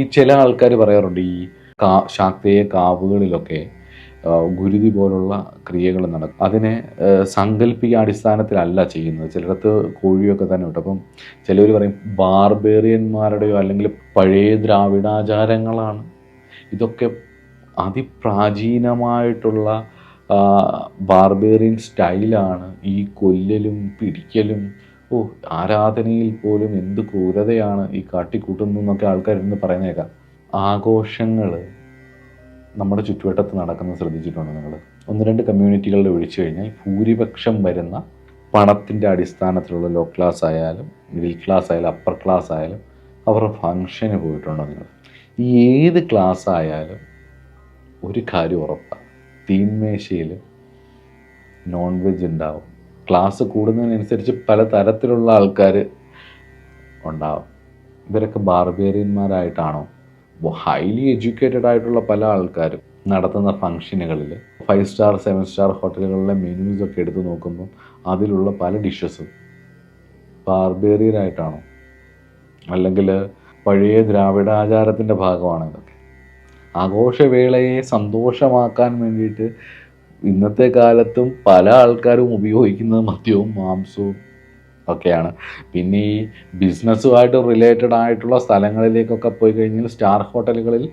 ഈ ചില ആൾക്കാർ പറയാറുണ്ട് ഈ ശാക്തേയ കാവുകളിലൊക്കെ ഗുരുതി പോലുള്ള ക്രിയകൾ നടക്കും. അതിനെ സങ്കല്പിക അടിസ്ഥാനത്തിലല്ല ചെയ്യുന്നത്. ചിലയിടത്ത് കോഴിയൊക്കെ തന്നെ ഉണ്ട്. അപ്പം ചിലർ പറയും ബാർബേറിയന്മാരുടെയോ അല്ലെങ്കിൽ പഴയ ദ്രാവിഡാചാരങ്ങളാണ് ഇതൊക്കെ. അതിപ്രാചീനമായിട്ടുള്ള ബാർബേറിയൻ സ്റ്റൈലാണ് ഈ കൊല്ലലും പിടിക്കലും. ആരാധനയിൽ പോലും എന്ത് ക്രൂരതയാണ് ഈ കാട്ടിക്കൂട്ടുന്നു എന്നൊക്കെ ആൾക്കാരിന്ന് പറയുന്നേക്കാം. ആഘോഷങ്ങൾ നമ്മുടെ ചുറ്റുവട്ടത്ത് നടക്കുന്നത് ശ്രദ്ധിച്ചിട്ടുണ്ടോ നിങ്ങൾ? 1-2 കമ്മ്യൂണിറ്റികളിൽ ഒഴിച്ചു കഴിഞ്ഞാൽ ഭൂരിപക്ഷം വരുന്ന പണത്തിൻ്റെ അടിസ്ഥാനത്തിലുള്ള ലോ ക്ലാസ് ആയാലും മിഡിൽ ക്ലാസ് ആയാലും അപ്പർ ക്ലാസ് ആയാലും അവരുടെ ഫങ്ഷന് പോയിട്ടുണ്ടോ നിങ്ങൾ? ഈ ഏത് ക്ലാസ് ആയാലും ഒരു കാര്യം ഉറപ്പാണ്, തീന്മേശയിൽ നോൺ വെജ് ഉണ്ടാവും. ക്ലാസ് കൂടുന്നതിനനുസരിച്ച് പല തരത്തിലുള്ള ആൾക്കാർ ഉണ്ടാവും. ഇവരൊക്കെ ബാർബേറിയന്മാരായിട്ടാണോ? ഹൈലി എഡ്യൂക്കേറ്റഡ് ആയിട്ടുള്ള പല ആൾക്കാരും നടത്തുന്ന ഫങ്ഷനുകളിൽ 5 സ്റ്റാർ 7 സ്റ്റാർ ഹോട്ടലുകളിലെ മെനൂസൊക്കെ എടുത്ത് നോക്കുമ്പോൾ അതിലുള്ള പല ഡിഷസും ബാർബേറിയനായിട്ടാണോ അല്ലെങ്കിൽ പഴയ ദ്രാവിഡാചാരത്തിൻ്റെ ഭാഗമാണ് ഇതൊക്കെ? ആഘോഷവേളയെ സന്തോഷമാക്കാൻ വേണ്ടിയിട്ട് ഇന്നത്തെ കാലത്തും പല ആൾക്കാരും ഉപയോഗിക്കുന്നത് മദ്യവും മാംസവും ഒക്കെയാണ്. പിന്നെ ഈ ബിസിനസ്സുമായിട്ട് റിലേറ്റഡ് ആയിട്ടുള്ള സ്ഥലങ്ങളിലേക്കൊക്കെ പോയി കഴിഞ്ഞാൽ സ്റ്റാർ ഹോട്ടലുകളിൽ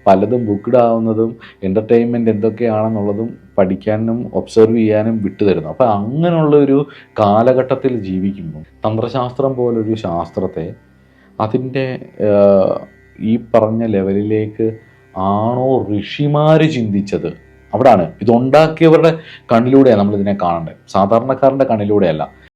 പലതും ബുക്ക്ഡ് ആവുന്നതും എൻ്റർടൈൻമെൻറ്റ് എന്തൊക്കെയാണെന്നുള്ളതും പഠിക്കാനും ഒബ്സർവ് ചെയ്യാനും വിട്ടുതരുന്നു. അപ്പോൾ അങ്ങനെയുള്ളൊരു കാലഘട്ടത്തിൽ ജീവിക്കുമ്പോൾ തന്ത്രശാസ്ത്രം പോലൊരു ശാസ്ത്രത്തെ അതിൻ്റെ ഈ പറഞ്ഞ ലെവലിലേക്ക് ആണോ ഋഷിമാർ ചിന്തിച്ചത്? അവിടാണ് ഇതുണ്ടാക്കിയവരുടെ കണ്ണിലൂടെയാണ് നമ്മളിതിനെ കാണേണ്ടത്, സാധാരണക്കാരൻ്റെ കണ്ണിലൂടെയല്ല.